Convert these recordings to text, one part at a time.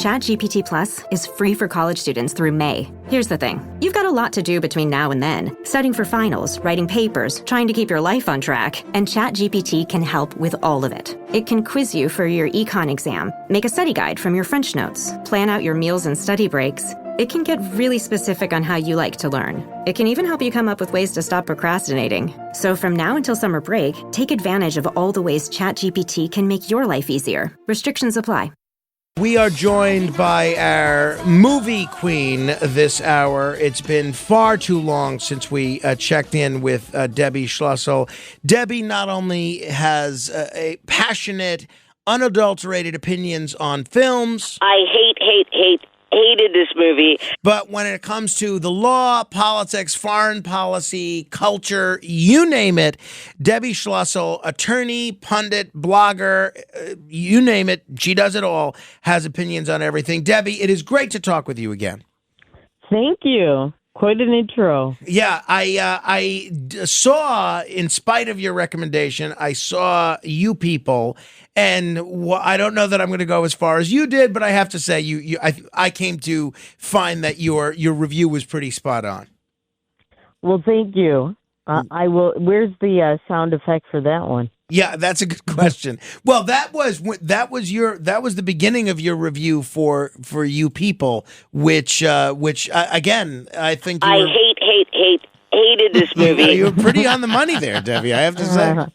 ChatGPT Plus is free for college students through May. Here's the thing. You've got a lot to do between now and then. Studying for finals, writing papers, trying to keep your life on track. And ChatGPT can help with all of it. It can quiz you for your econ exam, make a study guide from your French notes, plan out your meals and study breaks. It can get really specific on how you like to learn. It can even help you come up with ways to stop procrastinating. So from now until summer break, take advantage of all the ways ChatGPT can make your life easier. Restrictions apply. We are joined by our movie queen this hour. It's been far too long since we checked in with Debbie Schlussel. Debbie not only has a passionate, unadulterated opinions on films. I hated this movie. But when it comes to the law, politics, foreign policy, culture, you name it, Debbie Schlussel, attorney, pundit, blogger, you name it, she does it all, has opinions on everything. Debbie, it is great to talk with you again. Thank you. Quite an intro. Yeah, I saw, in spite of your recommendation, I saw You People, and I don't know that I'm going to go as far as you did, but I have to say, I came to find that your review was pretty spot on. Well, thank you. I will. Where's the sound effect for that one? Yeah, that's a good question. Well, that was the beginning of your review for You People, which again, I think hated this movie. You were pretty on the money there, Debbie, I have to say.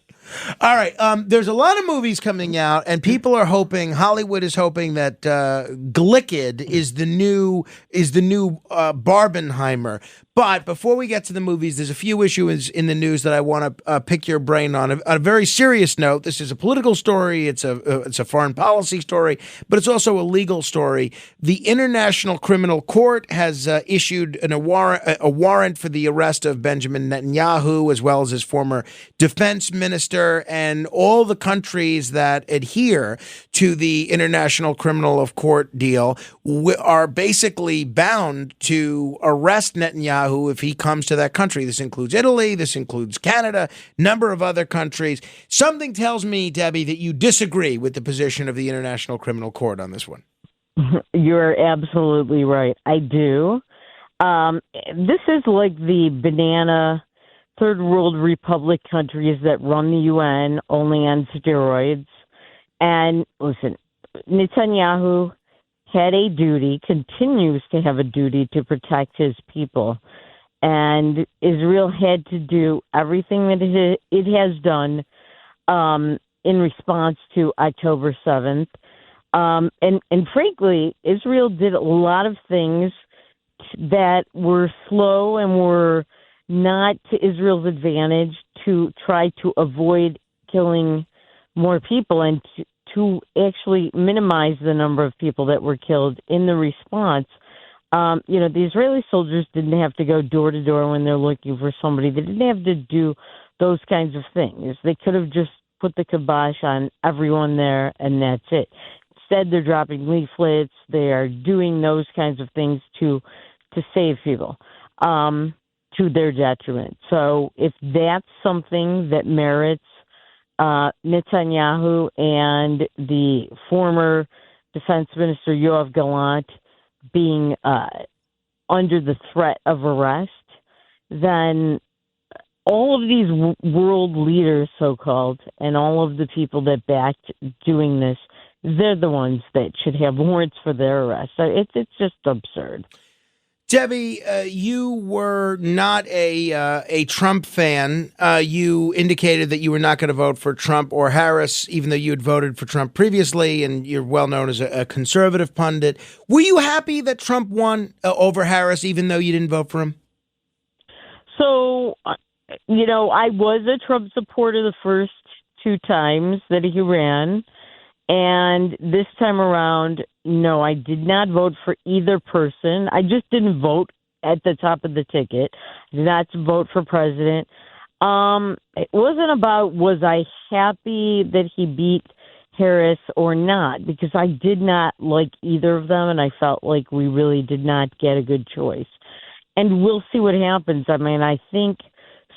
All right, there's a lot of movies coming out, and people are hoping, Hollywood is hoping that Glicked is the new Barbenheimer. But before we get to the movies, there's a few issues in the news that I want to pick your brain on. On a very serious note, this is a political story, it's a foreign policy story, but it's also a legal story. The International Criminal Court has issued a warrant for the arrest of Benjamin Netanyahu, as well as his former defense minister, and all the countries that adhere to the International Criminal Court deal are basically bound to arrest Netanyahu if he comes to that country. This includes Italy, this includes Canada, number of other countries. Something tells me, Debbie, that you disagree with the position of the International Criminal Court on this one. You're absolutely right. I do. This is like the banana third world republic countries that run the UN only on steroids. And listen, Netanyahu had a duty, continues to have a duty to protect his people. And Israel had to do everything that it has done in response to October 7th. And frankly, Israel did a lot of things that were slow and were not to Israel's advantage to try to avoid killing more people and to actually minimize the number of people that were killed in the response. The Israeli soldiers didn't have to go door to door when they're looking for somebody. They didn't have to do those kinds of things. They could have just put the kibosh on everyone there, and that's it. Instead, they're dropping leaflets. They are doing those kinds of things to save people, to their detriment. So if that's something that merits Netanyahu and the former defense minister Yoav Gallant being under the threat of arrest, then all of these world leaders, so-called, and all of the people that backed doing this, they're the ones that should have warrants for their arrest. So it's just absurd. Debbie, you were not a Trump fan. You indicated that you were not going to vote for Trump or Harris, even though you had voted for Trump previously, and you're well known as a conservative pundit. Were you happy that Trump won over Harris, even though you didn't vote for him? So, I was a Trump supporter the first two times that he ran. And this time around, no, I did not vote for either person. I just didn't vote at the top of the ticket. I did not vote for president. It wasn't about was I happy that he beat Harris or not, because I did not like either of them, and I felt like we really did not get a good choice. And we'll see what happens. I mean, I think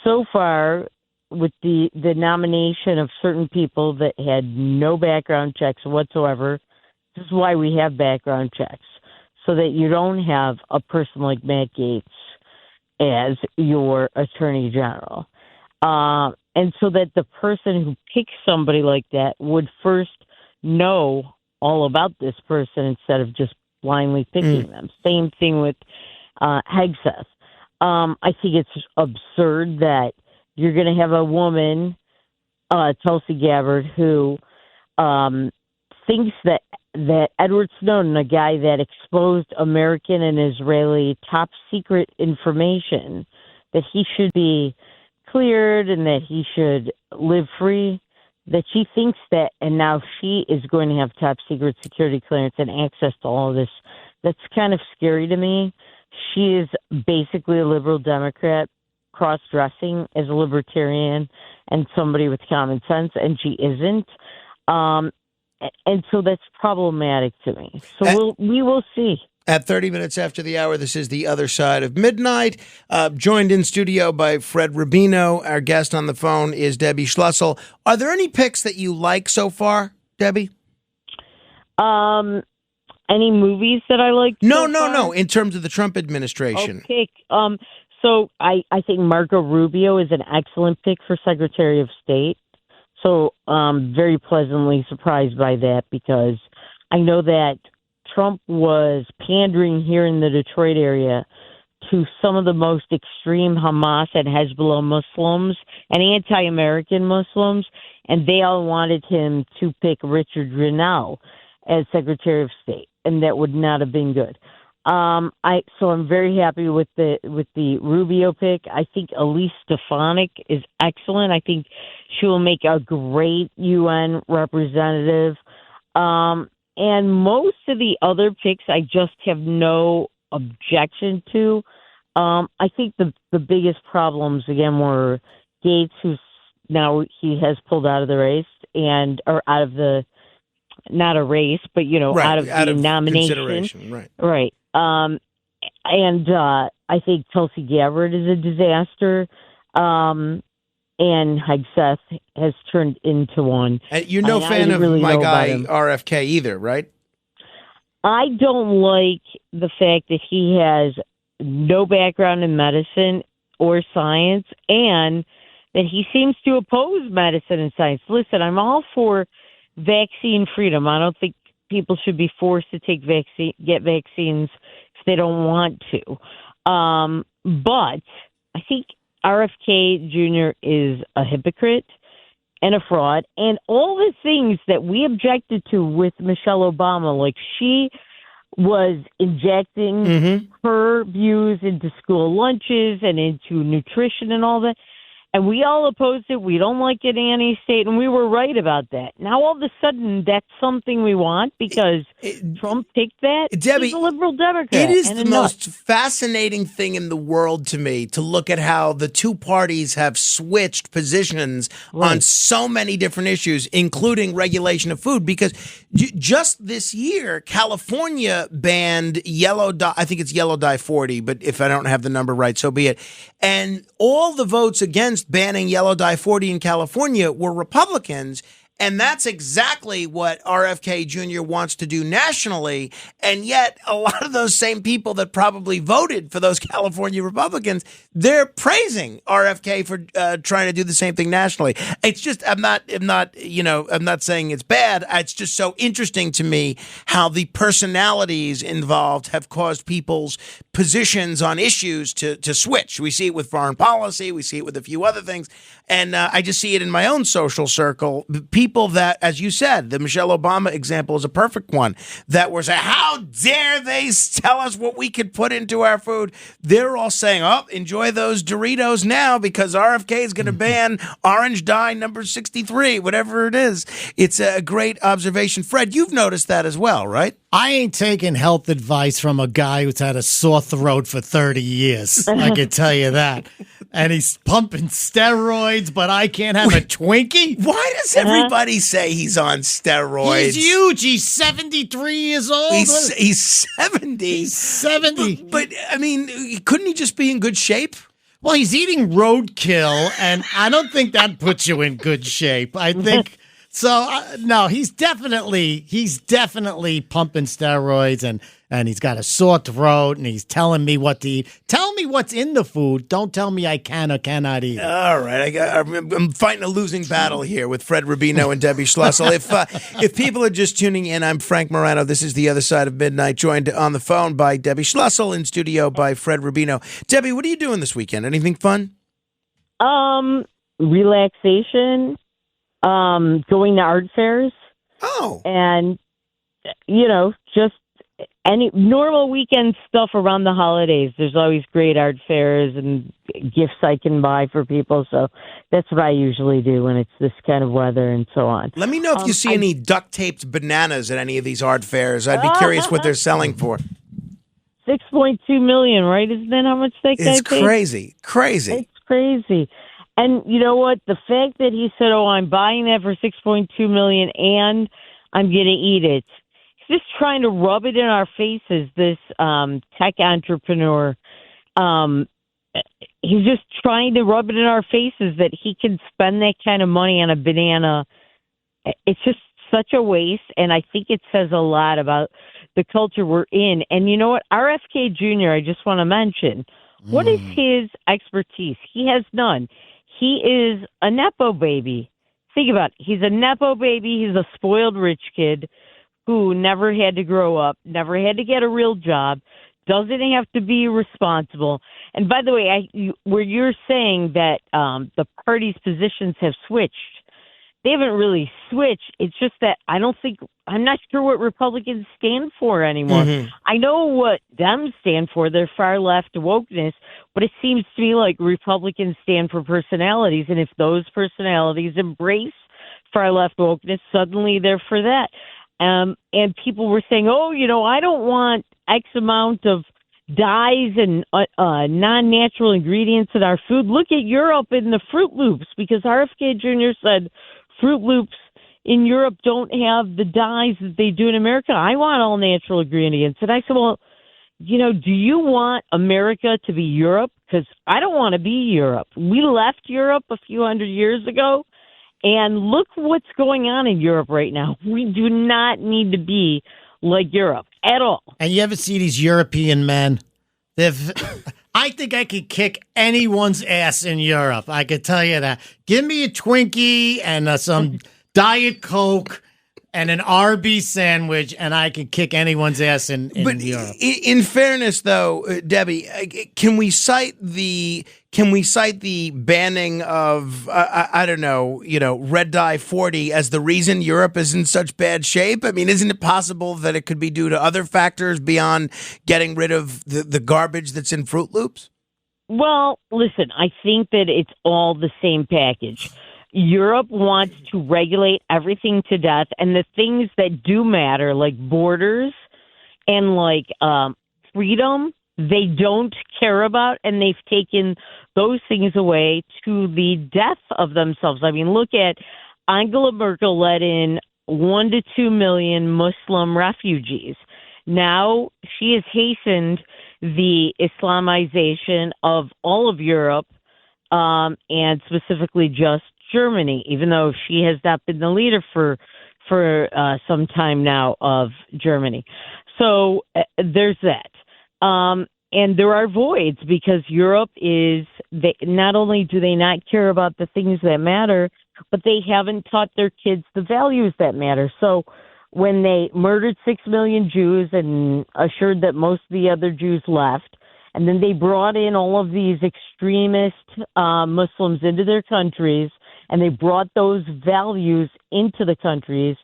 so far, with the nomination of certain people that had no background checks whatsoever, This is why we have background checks, so that you don't have a person like Matt Gaetz as your attorney general. And so that the person who picks somebody like that would first know all about this person instead of just blindly picking them. Same thing with Hegseth. I think it's absurd that you're going to have a woman, Tulsi Gabbard, who thinks that Edward Snowden, a guy that exposed American and Israeli top secret information, that he should be cleared and that he should live free, that she thinks that, and now she is going to have top secret security clearance and access to all of this. That's kind of scary to me. She is basically a liberal Democrat cross-dressing as a libertarian and somebody with common sense, and she isn't. And so that's problematic to me. So we will see. At 30 minutes after the hour, this is The Other Side of Midnight. Joined in studio by Fred Rubino. Our guest on the phone is Debbie Schlussel. Are there any picks that you like so far, Debbie? Any movies that I like? No. In terms of the Trump administration. Okay. So I think Marco Rubio is an excellent pick for Secretary of State. So very pleasantly surprised by that, because I know that Trump was pandering here in the Detroit area to some of the most extreme Hamas and Hezbollah Muslims and anti-American Muslims, and they all wanted him to pick Richard Grenell as Secretary of State, and that would not have been good. So I'm very happy with the Rubio pick. I think Elise Stefanik is excellent. I think she will make a great UN representative. And most of the other picks, I just have no objection to. I think the biggest problems, again, were Gates, who's now he has pulled out of the race, or out of the, not a race, but, out of the nomination. Right. And I think Tulsi Gabbard is a disaster. And Hegseth has turned into one. You're no fan of my guy RFK either, right? I don't like the fact that he has no background in medicine or science, and that he seems to oppose medicine and science. Listen, I'm all for vaccine freedom. I don't think people should be forced to get vaccines if they don't want to. But I think RFK Jr. is a hypocrite and a fraud, and all the things that we objected to with Michelle Obama, like she was injecting her views into school lunches and into nutrition and all that. And we all opposed it. We don't like it anti-state, and we were right about that. Now, all of a sudden, that's something we want because Trump picked that. Debbie, he's a liberal Democrat. It is the most fascinating thing in the world to me to look at how the two parties have switched positions on so many different issues, including regulation of food. Because just this year, California banned yellow dye. I think it's yellow dye 40, but if I don't have the number right, so be it. And all the votes against banning yellow dye 40 in California were Republicans. And that's exactly what RFK Jr. wants to do nationally. And yet a lot of those same people that probably voted for those California Republicans, they're praising RFK for trying to do the same thing nationally. It's just, I'm not saying it's bad. It's just so interesting to me how the personalities involved have caused people's positions on issues to switch. We see it with foreign policy. We see it with a few other things. And I just see it in my own social circle. People that, as you said, the Michelle Obama example is a perfect one, that were saying, how dare they tell us what we could put into our food? They're all saying, oh, enjoy those Doritos now because RFK is going to ban orange dye number 63, whatever it is. It's a great observation. Fred, you've noticed that as well, right? I ain't taking health advice from a guy who's had a sore throat for 30 years. I can tell you that. And he's pumping steroids, but I can't have a Twinkie? Why does everybody say he's on steroids? He's huge. He's 73 years old. He's 70. He's 70. But, I mean, couldn't he just be in good shape? Well, he's eating roadkill, and I don't think that puts you in good shape. I think So no, he's definitely pumping steroids and he's got a sore throat and he's telling me what to eat. Tell me what's in the food. Don't tell me I can or cannot eat it. All right, I'm fighting a losing battle here with Fred Rubino and Debbie Schlussel. If people are just tuning in, I'm Frank Morano. This is The Other Side of Midnight, joined on the phone by Debbie Schlussel, in studio by Fred Rubino. Debbie, what are you doing this weekend? Anything fun? Relaxation. Going to art fairs. Oh. And, just any normal weekend stuff around the holidays. There's always great art fairs and gifts I can buy for people. So that's what I usually do when it's this kind of weather and so on. Let me know if you see any duct-taped bananas at any of these art fairs. I'd be curious what they're selling for. $6.2 million, right? Isn't that how much that guy It's paid? crazy. It's crazy. And you know what? The fact that he said, I'm buying that for $6.2 million and I'm going to eat it. He's just trying to rub it in our faces, this tech entrepreneur. He's just trying to rub it in our faces that he can spend that kind of money on a banana. It's just such a waste, and I think it says a lot about the culture we're in. And you know what? RFK Jr., I just want to mention, what is his expertise? He has none. He is a Nepo baby. Think about it. He's a Nepo baby. He's a spoiled rich kid who never had to grow up, never had to get a real job, doesn't have to be responsible. And by the way, where you're saying that the party's positions have switched, they haven't really switched. It's just that I'm not sure what Republicans stand for anymore. Mm-hmm. I know what Dems stand for. They're far left wokeness, but it seems to me like Republicans stand for personalities. And if those personalities embrace far left wokeness, suddenly they're for that. And people were saying, I don't want X amount of dyes and non-natural ingredients in our food. Look at Europe and the Fruit Loops, because RFK Jr. said Fruit Loops in Europe don't have the dyes that they do in America. I want all natural ingredients. And I said, well, do you want America to be Europe? Because I don't want to be Europe. We left Europe a few hundred years ago, and look what's going on in Europe right now. We do not need to be like Europe at all. And you ever see these European men? I think I could kick anyone's ass in Europe. I could tell you that. Give me a Twinkie and some Diet Coke and an Arby's sandwich, and I could kick anyone's ass in Europe. In fairness, though, Debbie, can we cite the banning of red dye 40 as the reason Europe is in such bad shape? I mean, isn't it possible that it could be due to other factors beyond getting rid of the garbage that's in Fruit Loops? Well, listen, I think that it's all the same package. Europe wants to regulate everything to death, and the things that do matter, like borders and like freedom, they don't care about, and they've taken those things away to the death of themselves. I mean, look at Angela Merkel let in 1 to 2 million Muslim refugees. Now she has hastened the Islamization of all of Europe, and specifically just Germany, even though she has not been the leader for some time now of Germany. So there's that. And there are voids because Europe not only do they not care about the things that matter, but they haven't taught their kids the values that matter. So when they murdered 6 million Jews and assured that most of the other Jews left, and then they brought in all of these extremist Muslims into their countries, and they brought those values into the countries.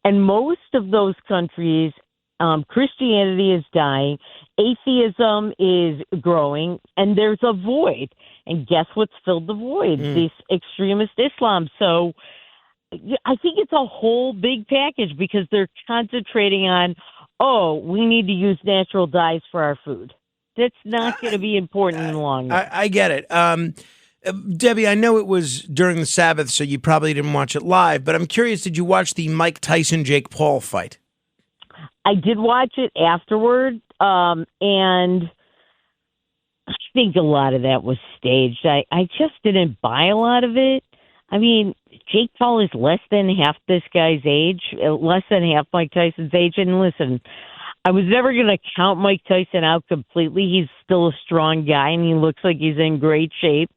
And most of those countries, Christianity is dying, atheism is growing, and there's a void. And guess what's filled the void? This extremist Islam. So I think it's a whole big package because they're concentrating on, we need to use natural dyes for our food. That's not going to be important in the long run. I get it. Debbie, I know it was during the Sabbath, so you probably didn't watch it live, but I'm curious, did you watch the Mike Tyson-Jake Paul fight? I did watch it afterward, and I think a lot of that was staged. I just didn't buy a lot of it. I mean, Jake Paul is less than half this guy's age, less than half Mike Tyson's age. And listen, I was never going to count Mike Tyson out completely. He's still a strong guy, and he looks like he's in great shape.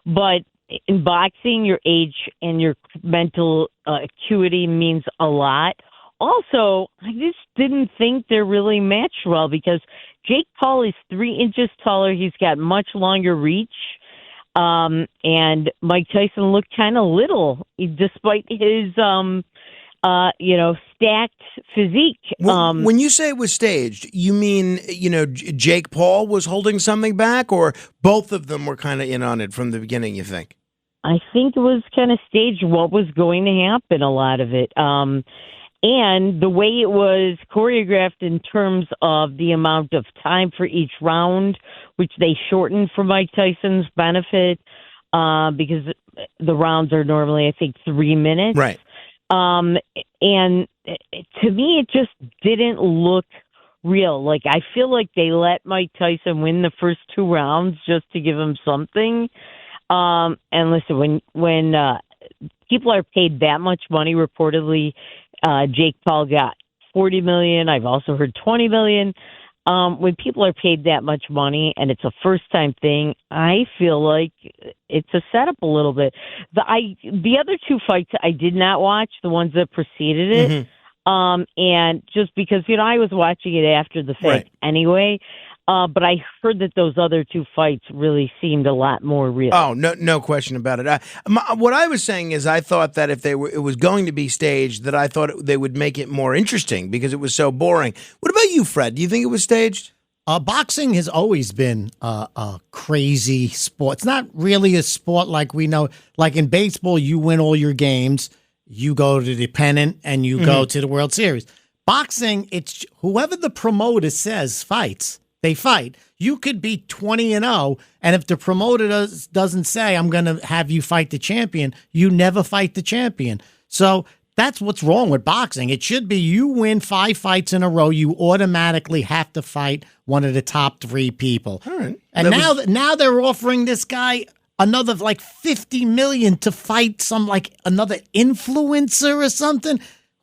But in boxing, your age and your mental acuity means a lot. Also, I just didn't think they're really matched well because Jake Paul is 3 inches taller. He's got much longer reach. And Mike Tyson looked kind of little despite his, stacked physique. When you say it was staged, you mean, Jake Paul was holding something back, or both of them were kind of in on it from the beginning, you think? I think it was kind of staged what was going to happen, a lot of it. And the way it was choreographed in terms of the amount of time for each round, which they shortened for Mike Tyson's benefit, because the rounds are normally, I think, 3 minutes. Right. And to me, it just didn't look real. Like, I feel like they let Mike Tyson win the first 2 rounds just to give him something. And listen, when people are paid that much money, reportedly, Jake Paul got $40 million. I've also heard $20 million. When people are paid that much money and it's a first-time thing, I feel like it's a setup a little bit. The other 2 fights I did not watch, the ones that preceded it, and just because I was watching it after the fact anyway. But I heard that those other 2 fights really seemed a lot more real. Oh, no question about it. What I was saying is I thought that if it was going to be staged, that I thought they would make it more interesting because it was so boring. What about you, Fred? Do you think it was staged? Boxing has always been a crazy sport. It's not really a sport like we know. Like in baseball, you win all your games, you go to the pennant, and you go to the World Series. Boxing, it's whoever the promoter says fights. They fight. You could be 20-0, and if the promoter doesn't say, I'm going to have you fight the champion, you never fight the champion. So that's what's wrong with boxing. It should be you win 5 fights in a row, you automatically have to fight one of the top 3 people. All right. And now they're offering this guy another like $50 million to fight another influencer or something.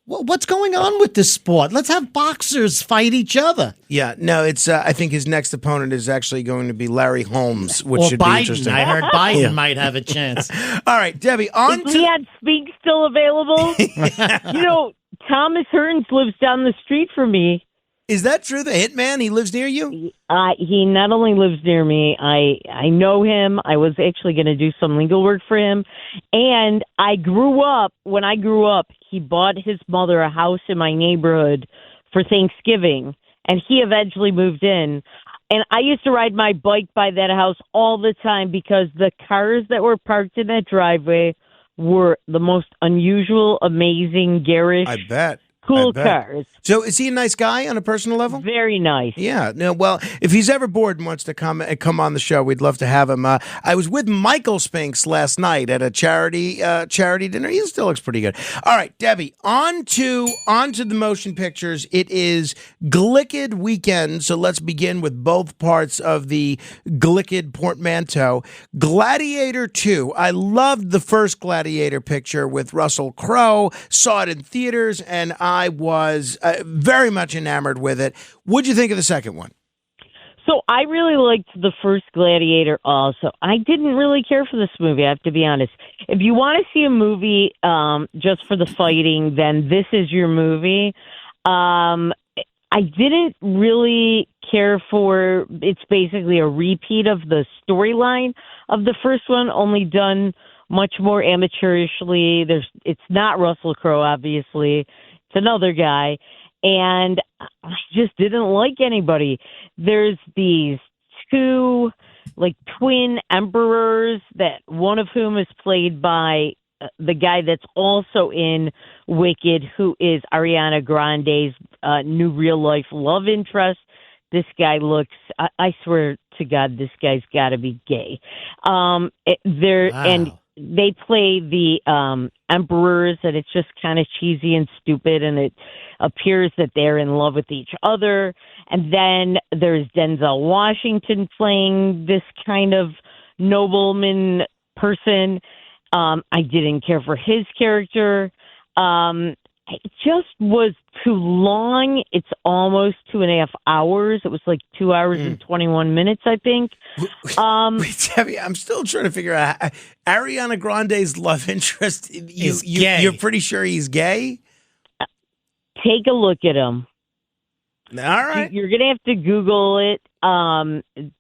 What's going on with this sport? Let's have boxers fight each other. Yeah, no, it's. I think his next opponent is actually going to be Larry Holmes, which should Biden. be interesting. I heard Biden might have a chance. All right, Debbie, on Is Leon Speak still available? Thomas Hearns lives down the street from me. Is that true? The hitman? He lives near you? He not only lives near me, I know him. I was actually going to do some legal work for him. And when I grew up, he bought his mother a house in my neighborhood for Thanksgiving. And he eventually moved in. And I used to ride my bike by that house all the time because the cars that were parked in that driveway were the most unusual, amazing, garish. I bet. Cool cars. So is he a nice guy on a personal level? Very nice. Yeah. No, well, if he's ever bored and wants to come on the show, we'd love to have him. I was with Michael Spinks last night at a charity dinner. He still looks pretty good. All right, Debbie, on to the motion pictures. It is Glicked weekend, so let's begin with both parts of the Glicked portmanteau. Gladiator 2. I loved the first Gladiator picture with Russell Crowe. Saw it in theaters, and I was very much enamored with it. What'd you think of the second one? So I really liked the first Gladiator also. I didn't really care for this movie, I have to be honest. If you want to see a movie just for the fighting, then this is your movie. I didn't really care for, it's basically a repeat of the storyline of the first one, only done much more amateurishly. It's not Russell Crowe, obviously. It's another guy, and I just didn't like anybody. There's these 2 twin emperors, that one of whom is played by the guy that's also in Wicked, who is Ariana Grande's new real life love interest. This guy looks, I swear to God, this guy's got to be gay. Wow. And they play the emperors, and it's just kind of cheesy and stupid, and it appears that they're in love with each other. And then there's Denzel Washington playing this kind of nobleman person. I didn't care for his character. It just was too long. It's almost 2.5 hours. It was like 2 hours and 21 minutes, I think. Wait, Debbie, I'm still trying to figure out Ariana Grande's love interest. Is gay. You're pretty sure he's gay? Take a look at him. All right. You're going to have to Google it.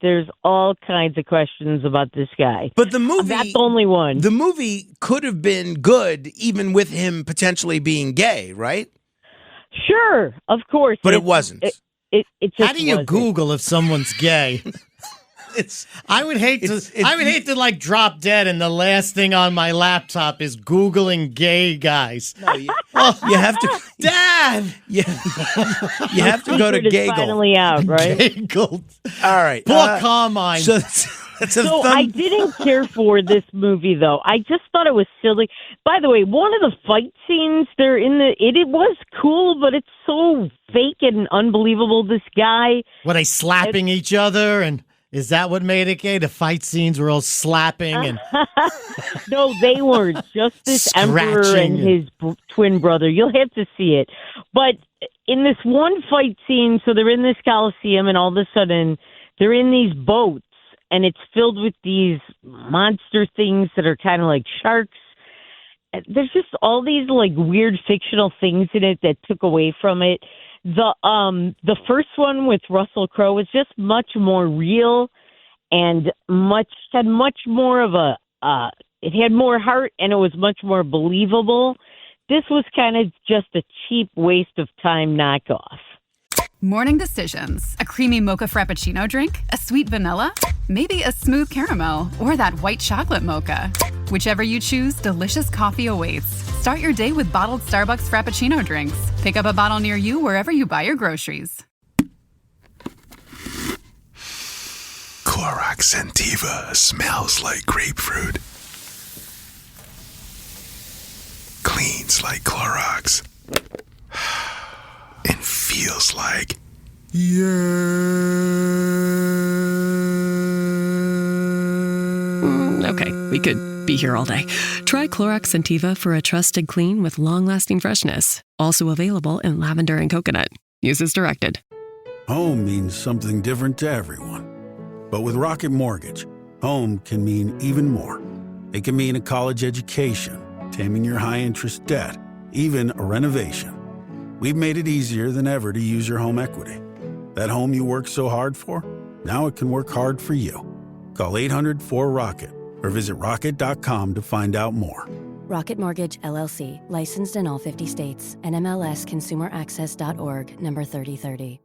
There's all kinds of questions about this guy. But the movie... That's the only one. The movie could have been good even with him potentially being gay, right? Sure, of course. But it wasn't. It just How do you wasn't. Google if someone's gay? I would hate to like drop dead and the last thing on my laptop is Googling gay guys. No, you have to... Dad! You have to go to Secret is Gaggle. finally out, right? Gaggle. All right. Poor Carmine. So that's a So thumb... I didn't care for this movie, though. I just thought it was silly. By the way, one of the fight scenes, it was cool, but it's so fake and unbelievable. This guy, Were they slapping each other? And is that what made it gay? The fight scenes were all slapping and no, they weren't. Just this emperor Scratching. and his twin brother. You'll have to see it. But in this one fight scene, so they're in this Coliseum, and all of a sudden they're in these boats, and it's filled with these monster things that are kind of like sharks. There's just all these like weird fictional things in it that took away from it. The first one with Russell Crowe was just much more real and had much more of it had more heart, and it was much more believable. This was kind of just a cheap waste of time knockoff. Morning decisions. A creamy mocha frappuccino drink? A sweet vanilla? Maybe a smooth caramel? Or that white chocolate mocha? Whichever you choose, delicious coffee awaits. Start your day with bottled Starbucks Frappuccino drinks. Pick up a bottle near you wherever you buy your groceries. Clorox Sentiva smells like grapefruit. Cleans like Clorox. And feels like... Okay, we could be here all day. Try Clorox Sentiva for a trusted clean with long-lasting freshness. Also available in lavender and coconut. Use as directed. Home means something different to everyone. But with Rocket Mortgage, home can mean even more. It can mean a college education, taming your high-interest debt, even a renovation. We've made it easier than ever to use your home equity. That home you worked so hard for, now it can work hard for you. Call 800-4ROCKET or visit rocket.com to find out more. Rocket Mortgage, LLC. Licensed in all 50 states. NMLSConsumerAccess.org. Number 3030.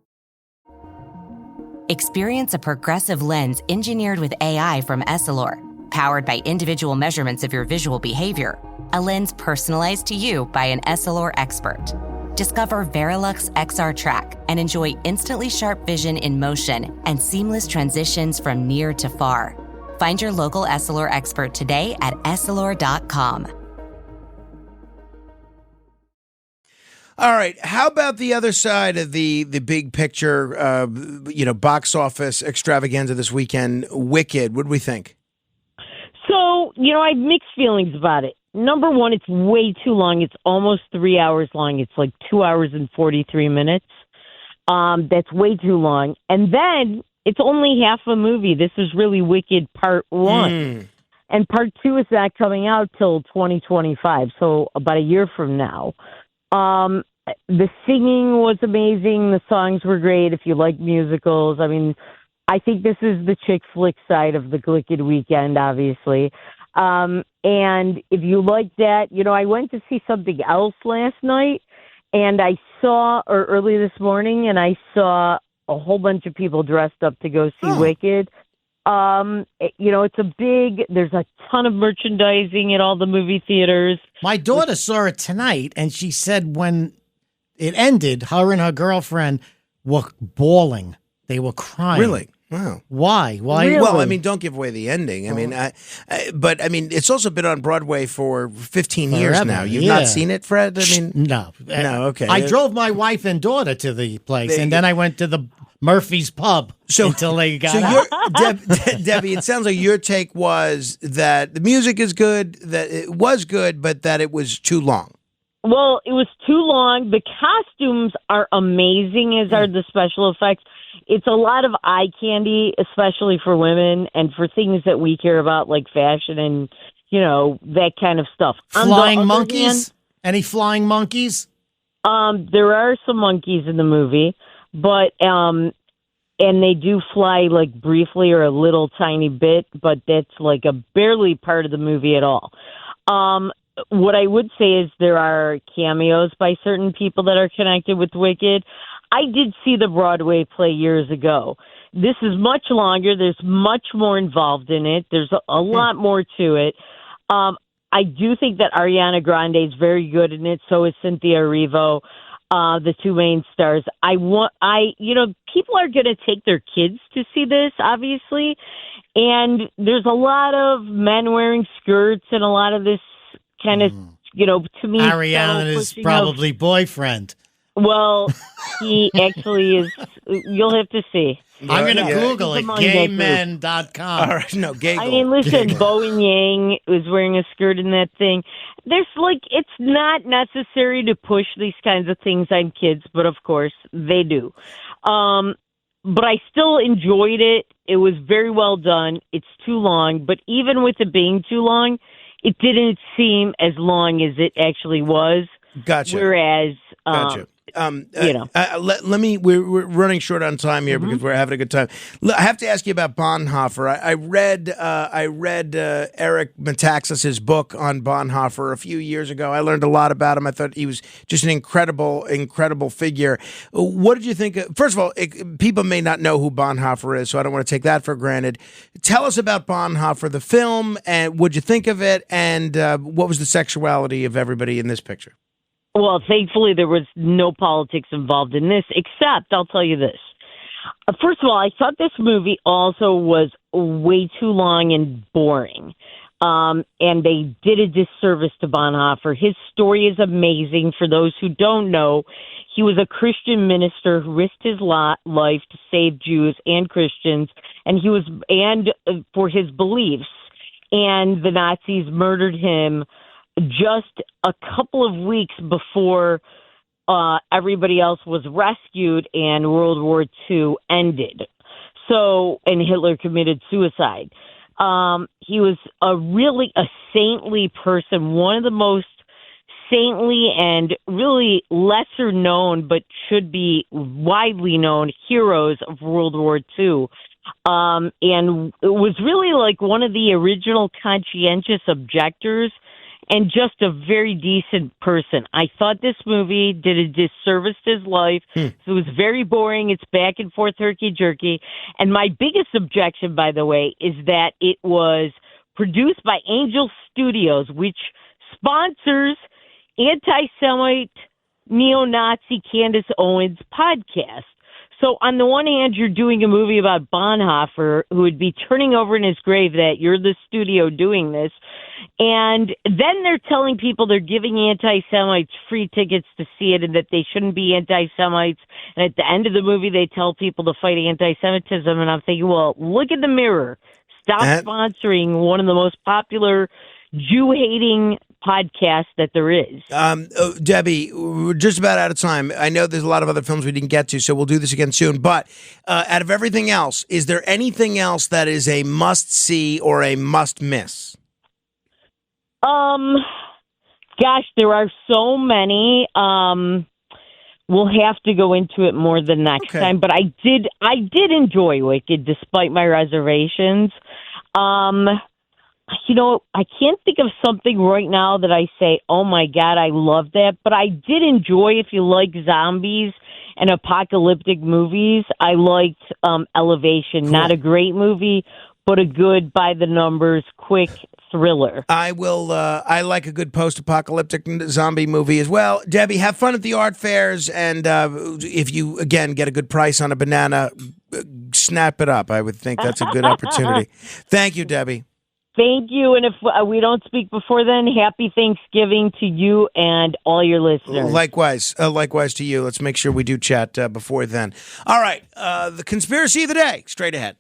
Experience a progressive lens engineered with AI from Essilor. Powered by individual measurements of your visual behavior. A lens personalized to you by an Essilor expert. Discover Verilux XR Track and enjoy instantly sharp vision in motion and seamless transitions from near to far. Find your local Essilor expert today at Essilor.com. All right. How about the other side of the big picture, box office extravaganza this weekend, Wicked? What do we think? So, I have mixed feelings about it. Number one, it's way too long. It's almost 3 hours long. It's like 2 hours and 43 minutes. That's way too long. And then it's only half a movie. This is really Wicked Part 1. And Part 2 is not coming out till 2025, so about a year from now. The singing was amazing. The songs were great. If you like musicals, I mean, I think this is the chick flick side of the Wicked weekend, obviously. And if you like that, I went to see something else last night, and early this morning, and I saw a whole bunch of people dressed up to go see Wicked. There's a ton of merchandising at all the movie theaters. My daughter saw it tonight, and she said when it ended, her and her girlfriend were bawling. They were crying. Really? Wow. Why? Really? Well, I mean, don't give away the ending. I mean, but it's also been on Broadway for 15 years Forever, now. You've not seen it, Fred? I mean, no. No, okay. I drove my wife and daughter to the place, and then I went to the Murphy's Pub until they got out. Debbie, it sounds like your take was that the music is good, that it was good, but that it was too long. Well, it was too long. The costumes are amazing, as are the special effects. It's a lot of eye candy, especially for women and for things that we care about, like fashion and, that kind of stuff. Flying monkeys? Any flying monkeys? There are some monkeys in the movie, but and they do fly like briefly or a little tiny bit, but that's like a barely part of the movie at all. What I would say is there are cameos by certain people that are connected with Wicked. I did see the Broadway play years ago. This is much longer. There's much more involved in it. There's a lot more to it. I do think that Ariana Grande is very good in it. So is Cynthia Erivo, the two main stars. People are going to take their kids to see this, obviously. And there's a lot of men wearing skirts and a lot of this kind of, to me, Ariana's probably boyfriend. Well, he actually is. You'll have to see. I'm going to Google it. Gaymen.com. All right, no, Gaggle. I mean, listen, Bowen Yang was wearing a skirt in that thing. It's not necessary to push these kinds of things on kids, but of course they do. But I still enjoyed it. It was very well done. It's too long, but even with it being too long, it didn't seem as long as it actually was. Gotcha. Whereas, gotcha. We're running short on time here because we're having a good time. I have to ask you about Bonhoeffer. I read Eric Metaxas's book on Bonhoeffer a few years ago. I learned a lot about him. I thought he was just an incredible figure. What did you think? First of all, people may not know who Bonhoeffer is, so I don't want to take that for granted. Tell us about Bonhoeffer, the film, and what'd you think of it, and what was the sexuality of everybody in this picture? Well, thankfully, there was no politics involved in this, except I'll tell you this. First of all, I thought this movie also was way too long and boring. And they did a disservice to Bonhoeffer. His story is amazing. For those who don't know, he was a Christian minister who risked his life to save Jews and Christians, and for his beliefs. And the Nazis murdered him just a couple of weeks before everybody else was rescued and World War II ended. And Hitler committed suicide. He was a saintly person, one of the most saintly and really lesser known, but should be widely known heroes of World War II. And it was really like one of the original conscientious objectors and just a very decent person. I thought this movie did a disservice to his life. It was very boring. It's back and forth, herky-jerky. And my biggest objection, by the way, is that it was produced by Angel Studios, which sponsors anti-Semite, neo-Nazi Candace Owens podcast. So on the one hand, you're doing a movie about Bonhoeffer, who would be turning over in his grave that you're the studio doing this. And then they're telling people they're giving anti-Semites free tickets to see it and that they shouldn't be anti-Semites. And at the end of the movie, they tell people to fight anti-Semitism. And I'm thinking, well, look in the mirror. Stop sponsoring one of the most popular Jew-hating podcast that there is. Debbie, we're just about out of time. I know there's a lot of other films we didn't get to, so we'll do this again soon. But out of everything else, is there anything else that is a must-see or a must-miss? Gosh, there are so many. We'll have to go into it more the next time. But I did enjoy Wicked, despite my reservations. I can't think of something right now that I say, oh, my God, I love that. But I did enjoy, if you like zombies and apocalyptic movies, I liked Elevation. Cool. Not a great movie, but a good, by-the-numbers, quick thriller. I like a good post-apocalyptic zombie movie as well. Debbie, have fun at the art fairs. And if you, again, get a good price on a banana, snap it up. I would think that's a good opportunity. Thank you, Debbie. Thank you. And if we don't speak before then, happy Thanksgiving to you and all your listeners. Likewise to you. Let's make sure we do chat before then. All right. The conspiracy of the day, straight ahead.